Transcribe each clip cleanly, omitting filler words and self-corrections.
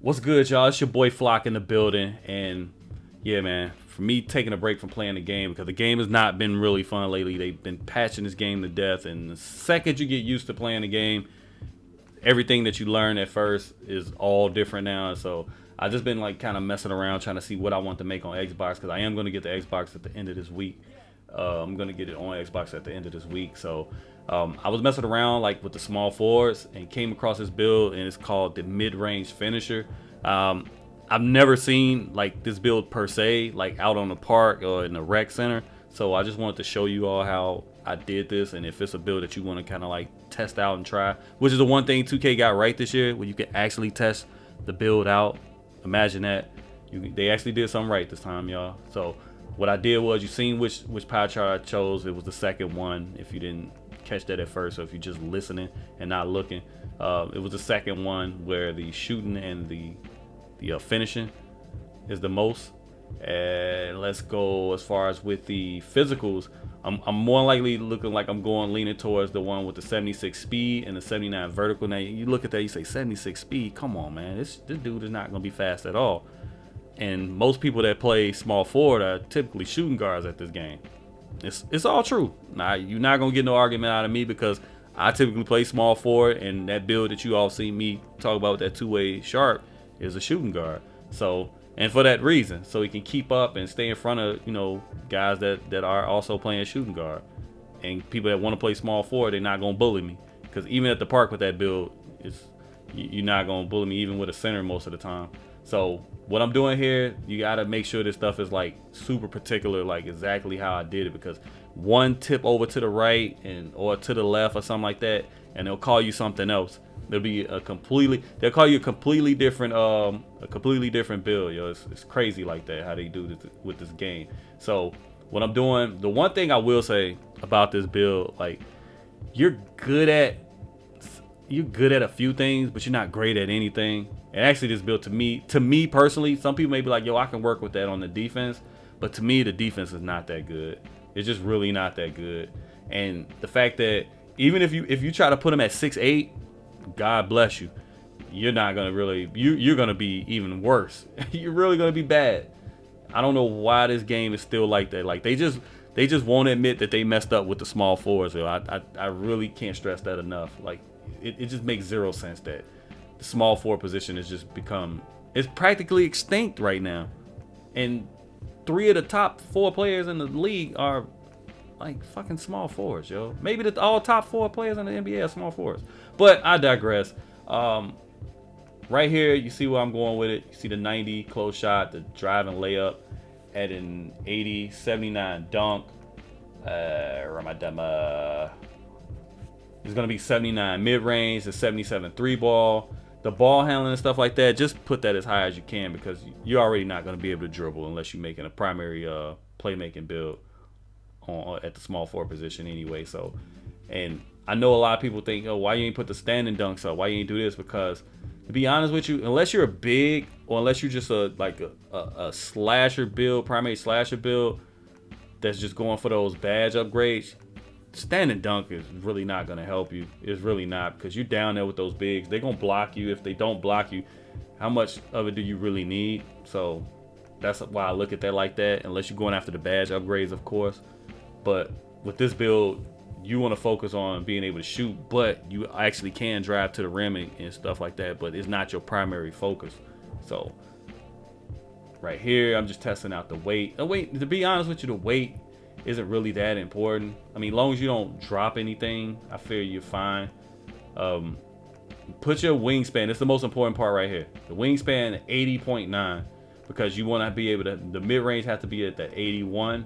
What's good, y'all? It's your boy Flock in the building, and yeah, man, for me taking a break from playing the game because the game has not been really fun lately. They've been patching this game to death, and the second you get used to playing the game, everything that you learn at first is all different now. So I've just been like kind of messing around trying to see what I want to make on Xbox because I am going to get the Xbox at the end of this week. I'm going to get it on Xbox at the end of this week. So I was messing around like with the small forwards and came across this build, and it's called the mid-range finisher. I've never seen like this build per se, like out on the park or in the rec center. So I just wanted to show you all how I did this, and if it's a build that you want to kind of like test out and try, which is the one thing 2K got right this year, where you can actually test the build out. Imagine that. They actually did something right this time, y'all. So what I did was, you seen which pie chart I chose. It was the second one. If you didn't catch that at first, or if you're just listening and not looking, it was the second one where the shooting and the finishing is the most. And let's go as far as with the physicals. I'm more likely looking like I'm leaning towards the one with the 76 speed and the 79 vertical. Now you look at that, you say 76 speed. Come on, man, this dude is not gonna be fast at all. And most people that play small forward are typically shooting guards at this game. It's all true. Now you're not gonna get no argument out of me because I typically play small forward, and that build that you all see me talk about with that two-way sharp is a shooting guard. So, and for that reason, so he can keep up and stay in front of, you know, guys that are also playing shooting guard, and people that want to play small forward, they're not gonna bully me, because even at the park with that build, you're not gonna bully me even with a center most of the time. So what I'm doing here, you gotta make sure this stuff is like super particular, like exactly how I did it, because one tip over to the right or to the left or something like that, and they'll call you something else. They'll call you a completely different build, yo. It's crazy like that how they do this with this game. So what I'm doing, the one thing I will say about this build, like, you're good at a few things, but you're not great at anything. And actually, this build to me personally, some people may be like, yo, I can work with that on the defense, but to me, the defense is not that good. It's just really not that good. And the fact that even if you try to put them at 6'8", God bless you, you're not gonna really, you're gonna be even worse. You're really gonna be bad. I don't know why this game is still like that. Like they just won't admit that they messed up with the small forwards. So I really can't stress that enough. Like it just makes zero sense that the small forward position has just it's practically extinct right now. And 3 of the top 4 players in the league are like fucking small forwards, yo. Maybe all top 4 players in the NBA are small forwards. But I digress. Right here, you see where I'm going with it. You see the 90 close shot, the driving layup, at an 80, 79 dunk. Ramadama. It's going to be 79 mid-range, the 77 3-ball. The ball handling and stuff like that, just put that as high as you can, because you're already not going to be able to dribble unless you're making a primary playmaking build at the small forward position anyway. So, and I know a lot of people think, oh, why you ain't put the standing dunks up? Why you ain't do this? Because to be honest with you, unless you're a big, or unless you're just a slasher build, primary slasher build that's just going for those badge upgrades, standing dunk is really not going to help you. It's really not, because you're down there with those bigs. They're going to block you. If they don't block you, how much of it do you really need? So that's why I look at that like that, unless you're going after the badge upgrades, of course. But with this build, you want to focus on being able to shoot, but you actually can drive to the rim and stuff like that, but it's not your primary focus. So right here, I'm just testing out the weight. The weight, to be honest with you, the weight isn't really that important. I mean, as long as you don't drop anything, I feel you're fine. Put your wingspan. It's the most important part right here. The wingspan 80.9, because you want to be able to, the mid-range has to be at the 81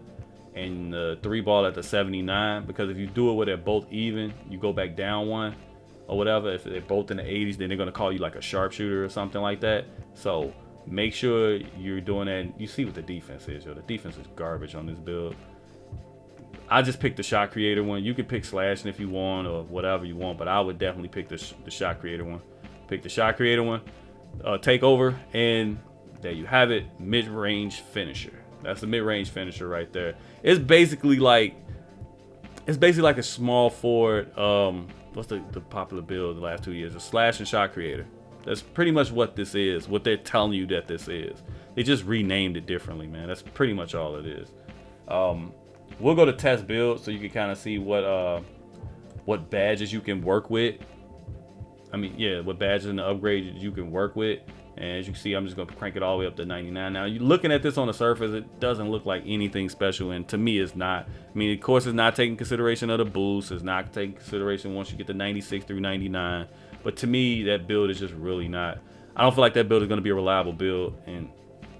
and the 3-ball at the 79, because if you do it where they're both even, you go back down one or whatever. If they're both in the 80s, then they're going to call you like a sharpshooter or something like that. So make sure you're doing that. You see what the defense is, yo. The defense is garbage on this build. I just picked the shot creator one. You can pick slashing if you want or whatever you want, but I would definitely pick the shot creator one. Pick the shot creator one, take over, and there you have it, mid-range finisher. That's the mid-range finisher right there. It's basically like a small forward. What's the popular build the last 2 years? A slash and shot creator. That's pretty much what this is, what they're telling you that this is. They just renamed it differently, man. That's pretty much all it is. We'll go to test build so you can kind of see what badges you can work with. I mean, yeah, what badges and the upgrades you can work with. And as you can see, I'm just going to crank it all the way up to 99. Now, you looking at this on the surface, it doesn't look like anything special. And to me, it's not. I mean, of course, it's not taking consideration of the boost. It's not taking consideration once you get to 96 through 99. But to me, that build is just really not. I don't feel like that build is going to be a reliable build. And,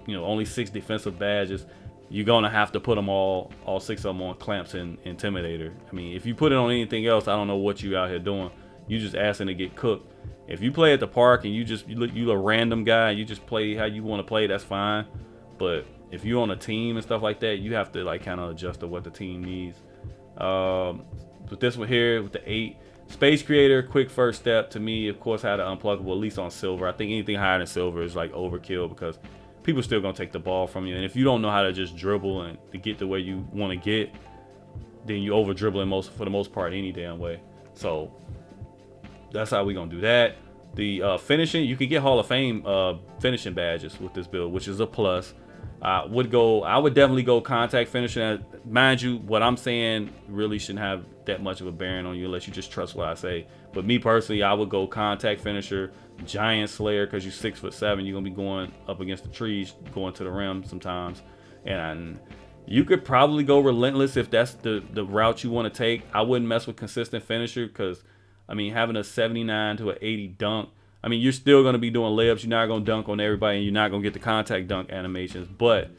you know, only 6 defensive badges. You're going to have to put them all 6 of them on Clamps and Intimidator. I mean, if you put it on anything else, I don't know what you out here doing. You just asking to get cooked. If you play at the park and you a random guy, you just play how you want to play, that's fine. But if you're on a team and stuff like that, you have to like kind of adjust to what the team needs. With this one here, with the 8, Space Creator, quick first step. To me, of course, had an unpluggable, at least on silver. I think anything higher than silver is like overkill because people still gonna take the ball from you. And if you don't know how to just dribble and to get the way you want to get, then you over dribbling for the most part any damn way. So that's how we gonna do that. The finishing, you can get Hall of Fame finishing badges with this build, which is a plus. I would definitely go contact finishing. Mind you, what I'm saying really shouldn't have that much of a bearing on you unless you just trust what I say. But me personally, I would go contact finisher, Giant Slayer, because you're 6'7", you're gonna be going up against the trees, going to the rim sometimes. And you could probably go relentless if that's the route you want to take. I wouldn't mess with consistent finisher because, I mean, having a 79 to an 80 dunk, I mean, you're still going to be doing layups. You're not going to dunk on everybody, and you're not going to get the contact dunk animations, but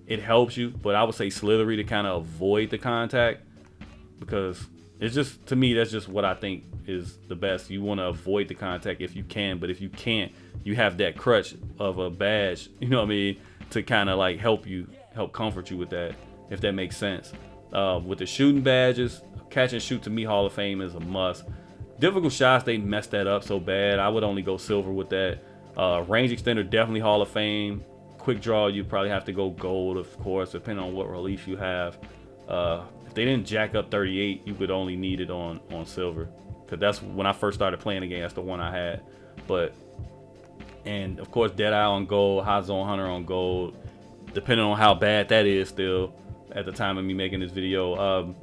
it helps you. But I would say slithery to kind of avoid the contact because it's just, to me, that's just what I think is the best. You want to avoid the contact if you can, but if you can't, you have that crutch of a badge, you know what I mean, to kind of like help comfort you with that, if that makes sense. With the shooting badges, catch and shoot to me, Hall of Fame is a must. Difficult shots, they messed that up so bad. I would only go silver with that. Range extender, definitely Hall of Fame. Quick draw, you probably have to go gold, of course, depending on what release you have. If they didn't jack up 38, you would only need it on silver. Because that's when I first started playing the game, that's the one I had. And of course, Deadeye on gold, Hot Zone Hunter on gold. Depending on how bad that is still at the time of me making this video.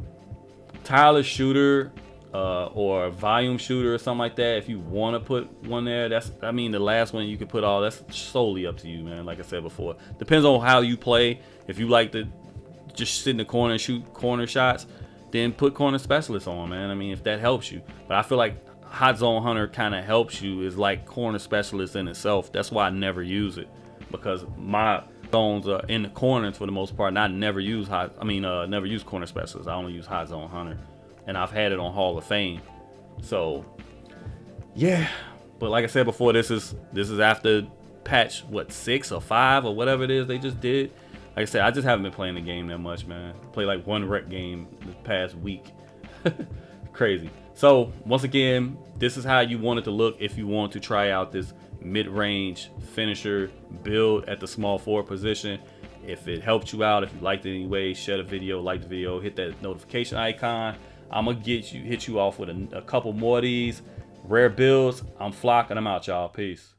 Tireless Shooter, or volume shooter or something like that. If you want to put one there, I mean, the last one you could put all, that's solely up to you, man. Like I said before, depends on how you play. If you like to just sit in the corner and shoot corner shots, then put corner specialist on, man. I mean, if that helps you. But I feel like Hot Zone Hunter kind of helps you, is like corner specialist in itself. That's why I never use it, because my zones are in the corners for the most part, and I never use never use corner specialist. I only use Hot Zone Hunter. And I've had it on Hall of Fame. So yeah, but like I said before, this is after patch 6 or 5 or whatever it is they just did. Like I said, I just haven't been playing the game that much, man. I played like 1 rec game this past week. Crazy. So once again, this is how you want it to look if you want to try out this mid-range finisher build at the small forward position. If it helped you out, if you liked it anyway, share the video, like the video, hit that notification icon. I'm gonna hit you off with a couple more of these rare builds. I'm Flock and I'm out, y'all. Peace.